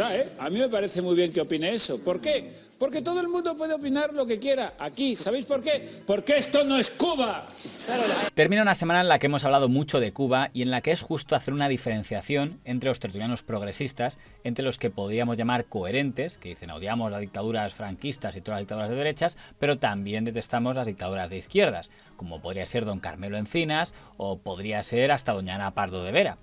verdad, ¿eh? A mí me parece muy bien que opine eso. ¿Por qué? Porque todo el mundo puede opinar lo que quiera aquí. ¿Sabéis por qué? Porque esto no es Cuba. Termina una semana en la que hemos hablado mucho de Cuba y en la que es justo hacer una diferenciación entre los tertulianos progresistas, entre los que podríamos llamar coherentes, que dicen odiamos las dictaduras franquistas y todas las dictaduras de derechas, pero también detestamos las dictaduras de izquierdas, como podría ser don Carmelo Encinas o podría ser hasta doña Ana Pardo de Vera.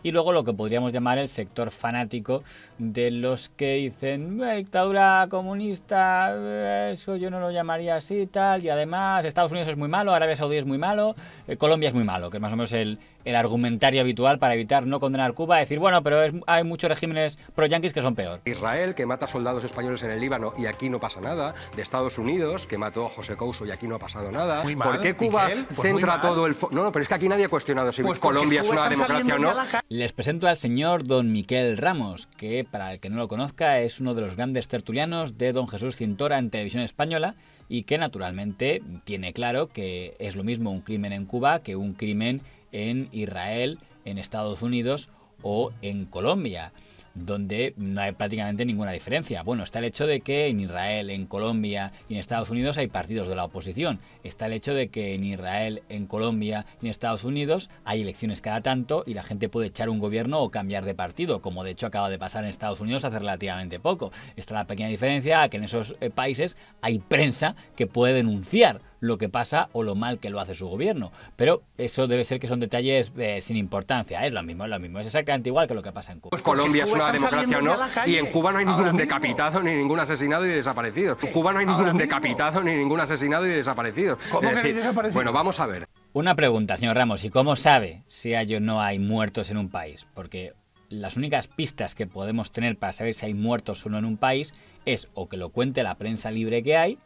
Y luego lo que podríamos llamar el sector fanático de los que dicen dictadura comunista, eso yo no lo llamaría así y tal, y además Estados Unidos es muy malo, Arabia Saudí es muy malo, Colombia es muy malo, que es más o menos el argumentario habitual para evitar no condenar Cuba, decir, bueno, pero hay muchos regímenes pro-yanquis que son peor. Israel, que mata soldados españoles en el Líbano y aquí no pasa nada. De Estados Unidos, que mató a José Couso y aquí no ha pasado nada. Muy mal, ¿Por qué Cuba Miguel, pues centra todo el... No, pero es que aquí nadie ha cuestionado si Colombia es una democracia o no. Les presento al señor don Miquel Ramos, que para el que no lo conozca es uno de los grandes tertulianos de don Jesús Cintora en Televisión Española y que naturalmente tiene claro que es lo mismo un crimen en Cuba que un crimen en Israel, en Estados Unidos o en Colombia, donde no hay prácticamente ninguna diferencia. Bueno, está el hecho de que en Israel, en Colombia y en Estados Unidos hay partidos de la oposición. Está el hecho de que en Israel, en Colombia y en Estados Unidos hay elecciones cada tanto y la gente puede echar un gobierno o cambiar de partido, como de hecho acaba de pasar en Estados Unidos hace relativamente poco. Está la pequeña diferencia que en esos países hay prensa que puede denunciar lo que pasa o lo mal que lo hace su gobierno. Pero eso debe ser que son detalles sin importancia. Es lo mismo. Es exactamente igual que lo que pasa en Cuba. Pues Colombia es una democracia o no, y en Cuba no hay ningún decapitado, ni ningún asesinado y desaparecido. En Cuba no hay ningún decapitado, ni ningún asesinado y desaparecido. ¿Cómo que hay desaparecido? Bueno, vamos a ver. Una pregunta, señor Ramos, ¿y cómo sabe si hay o no hay muertos en un país? Porque las únicas pistas que podemos tener para saber si hay muertos o no en un país es o que lo cuente la prensa libre que hay,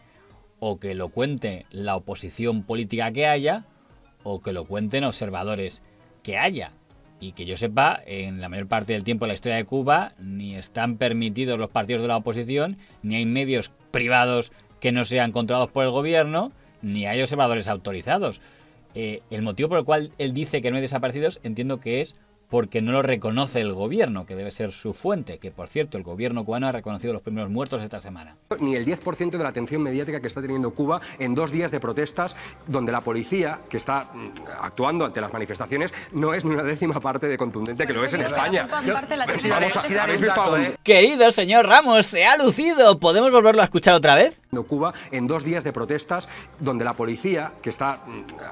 o que lo cuente la oposición política que haya, o que lo cuenten observadores que haya. Y que yo sepa, en la mayor parte del tiempo de la historia de Cuba, ni están permitidos los partidos de la oposición, ni hay medios privados que no sean controlados por el gobierno, ni hay observadores autorizados. El motivo por el cual él dice que no hay desaparecidos, entiendo que es porque no lo reconoce el gobierno, que debe ser su fuente, que por cierto el gobierno cubano ha reconocido los primeros muertos esta semana. Ni el 10% de la atención mediática que está teniendo Cuba en 2 días de protestas, donde la policía, que está actuando ante las manifestaciones, no es ni una décima parte de contundente que lo es en España. ¿Habéis visto algo? Querido señor Ramos, se ha lucido. ¿Podemos volverlo a escuchar otra vez? Cuba en 2 días de protestas, donde la policía, que está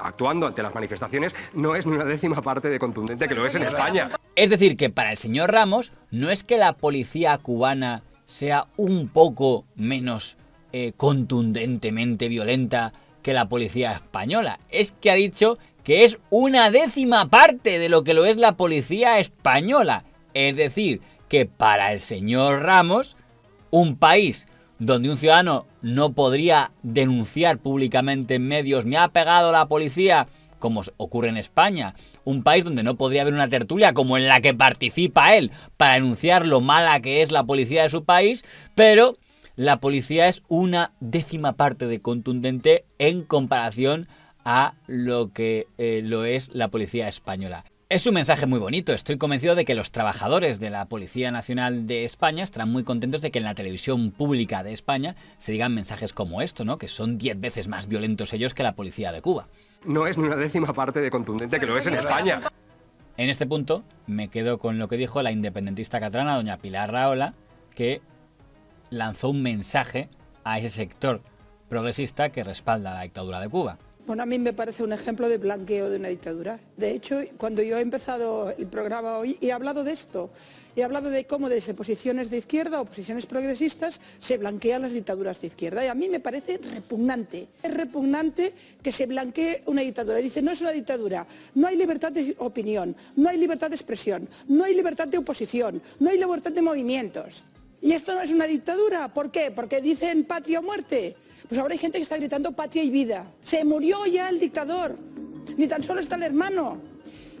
actuando ante las manifestaciones, no es ni una décima parte de contundente que lo es en España. Es decir, que para el señor Ramos no es que la policía cubana sea un poco menos contundentemente violenta que la policía española. Es que ha dicho que es una décima parte de lo que lo es la policía española. Es decir, que para el señor Ramos, un país donde un ciudadano no podría denunciar públicamente en medios me ha pegado la policía, como ocurre en España, un país donde no podría haber una tertulia como en la que participa él para denunciar lo mala que es la policía de su país, pero la policía es una décima parte de contundente en comparación a lo que lo es la policía española. Es un mensaje muy bonito. Estoy convencido de que los trabajadores de la Policía Nacional de España estarán muy contentos de que en la televisión pública de España se digan mensajes como esto, ¿no? Que son 10 veces más violentos ellos que la policía de Cuba. No es ni una décima parte de contundente que lo es en España. En este punto me quedo con lo que dijo la independentista catalana, doña Pilar Rahola, que lanzó un mensaje a ese sector progresista que respalda la dictadura de Cuba. Bueno, a mí me parece un ejemplo de blanqueo de una dictadura. De hecho, cuando yo he empezado el programa hoy, he hablado de esto. He hablado de cómo desde posiciones de izquierda o posiciones progresistas se blanquean las dictaduras de izquierda. Y a mí me parece repugnante. Es repugnante que se blanquee una dictadura. Dice, no es una dictadura. No hay libertad de opinión, no hay libertad de expresión, no hay libertad de oposición, no hay libertad de movimientos. Y esto no es una dictadura. ¿Por qué? Porque dicen patria o muerte. Pues ahora hay gente que está gritando patria y vida. Se murió ya el dictador. Ni tan solo está el hermano.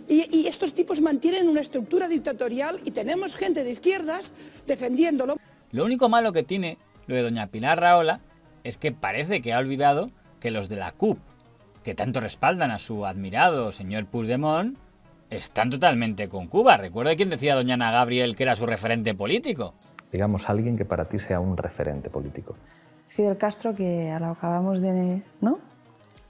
Y estos tipos mantienen una estructura dictatorial y tenemos gente de izquierdas defendiéndolo. Lo único malo que tiene lo de doña Pilar Rahola es que parece que ha olvidado que los de la CUP, que tanto respaldan a su admirado señor Puigdemont, están totalmente con Cuba. ¿Recuerda quién decía doña Ana Gabriel que era su referente político? digamos, alguien que para ti sea un referente político. Fidel Castro, que lo acabamos de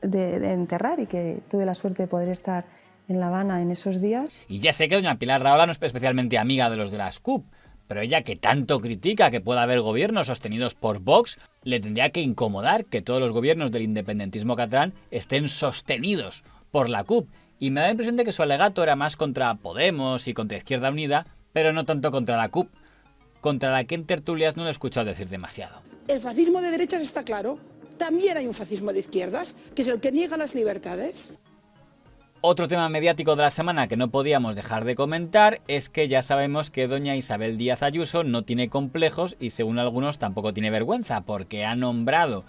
enterrar y que tuve la suerte de poder estar en La Habana en esos días. Y ya sé que doña Pilar Rahola no es especialmente amiga de los de las CUP, pero ella, que tanto critica que pueda haber gobiernos sostenidos por Vox, le tendría que incomodar que todos los gobiernos del independentismo catalán estén sostenidos por la CUP. Y me da la impresión de que su alegato era más contra Podemos y contra Izquierda Unida, pero no tanto contra la CUP, contra la que en tertulias no lo he escuchado decir demasiado. El fascismo de derechas está claro. También hay un fascismo de izquierdas, que es el que niega las libertades. Otro tema mediático de la semana que no podíamos dejar de comentar es que ya sabemos que doña Isabel Díaz Ayuso no tiene complejos y, según algunos, tampoco tiene vergüenza, porque ha nombrado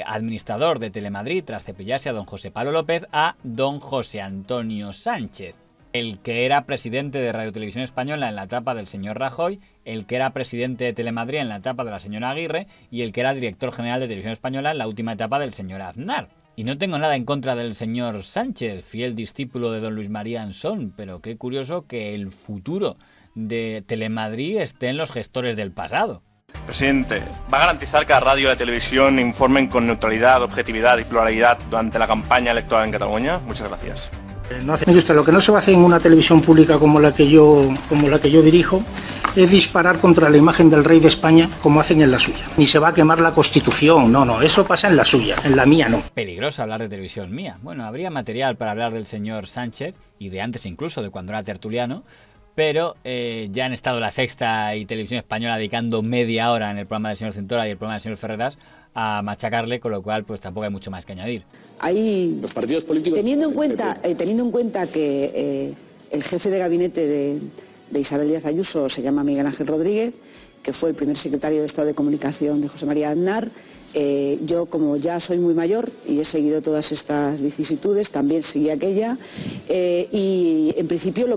administrador de Telemadrid, tras cepillarse a don José Pablo López, a don José Antonio Sánchez, el que era presidente de Radio Televisión Española en la etapa del señor Rajoy, el que era presidente de Telemadrid en la etapa de la señora Aguirre y el que era director general de Televisión Española en la última etapa del señor Aznar. Y no tengo nada en contra del señor Sánchez, fiel discípulo de don Luis María Ansón, pero qué curioso que el futuro de Telemadrid esté en los gestores del pasado. Presidente, ¿va a garantizar que la radio y la televisión informen con neutralidad, objetividad y pluralidad durante la campaña electoral en Cataluña? Muchas gracias. Mire usted, lo que no se va a hacer en una televisión pública como la que yo dirijo es disparar contra la imagen del rey de España como hacen en la suya. Ni se va a quemar la Constitución, no, eso pasa en la suya, en la mía no. Peligroso hablar de televisión mía. Bueno, habría material para hablar del señor Sánchez, y de antes incluso, de cuando era tertuliano, pero ya han estado La Sexta y Televisión Española dedicando media hora en el programa del señor Cintora y el programa del señor Ferreras a machacarle, con lo cual pues tampoco hay mucho más que añadir. Ahí, Los partidos políticos... teniendo en cuenta que el jefe de gabinete de Isabel Díaz Ayuso se llama Miguel Ángel Rodríguez, que fue el primer secretario de Estado de Comunicación de José María Aznar, yo, como ya soy muy mayor y he seguido todas estas vicisitudes, también seguí aquella, y en principio a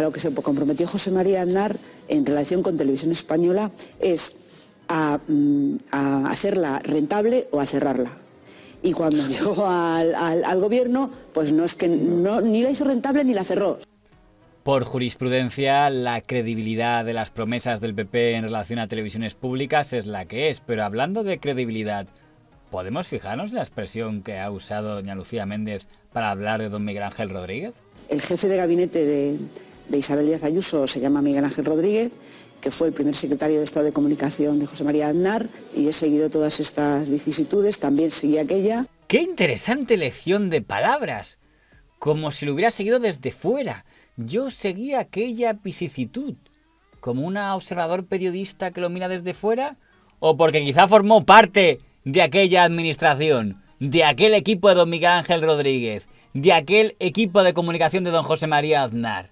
lo que se comprometió José María Aznar en relación con Televisión Española es a hacerla rentable o a cerrarla. Y cuando llegó al gobierno, pues no es que ni la hizo rentable ni la cerró. Por jurisprudencia, la credibilidad de las promesas del PP en relación a televisiones públicas es la que es, pero hablando de credibilidad, ¿podemos fijarnos en la expresión que ha usado doña Lucía Méndez para hablar de don Miguel Ángel Rodríguez? El jefe de gabinete de Isabel Díaz Ayuso se llama Miguel Ángel Rodríguez, que fue el primer secretario de Estado de Comunicación de José María Aznar, y he seguido todas estas vicisitudes, también seguí aquella. ¡Qué interesante elección de palabras! Como si lo hubiera seguido desde fuera. Yo seguí aquella vicisitud. ¿Como un observador periodista que lo mira desde fuera? ¿O porque quizá formó parte de aquella administración, de aquel equipo de don Miguel Ángel Rodríguez, de aquel equipo de comunicación de don José María Aznar?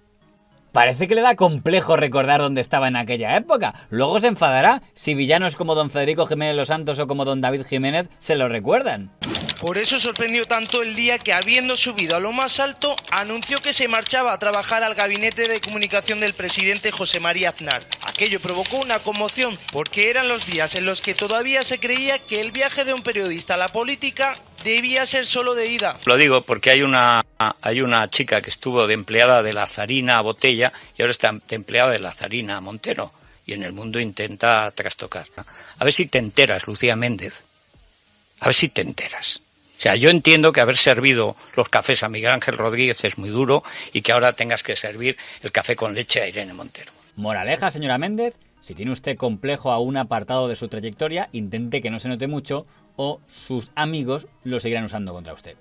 Parece que le da complejo recordar dónde estaba en aquella época. Luego se enfadará si villanos como don Federico Jiménez Los Santos o como don David Jiménez se lo recuerdan. Por eso sorprendió tanto el día que, habiendo subido a lo más alto, anunció que se marchaba a trabajar al gabinete de comunicación del presidente José María Aznar. Aquello provocó una conmoción, porque eran los días en los que todavía se creía que el viaje de un periodista a la política debía ser solo de ida. Lo digo porque hay una chica que estuvo de empleada de la Zarina Botella y ahora está de empleada de la Zarina Montero, y en el mundo intenta trastocar. A ver si te enteras, Lucía Méndez. A ver si te enteras. O sea, yo entiendo que haber servido los cafés a Miguel Ángel Rodríguez es muy duro y que ahora tengas que servir el café con leche a Irene Montero. Moraleja, señora Méndez, si tiene usted complejo a un apartado de su trayectoria, intente que no se note mucho o sus amigos lo seguirán usando contra usted.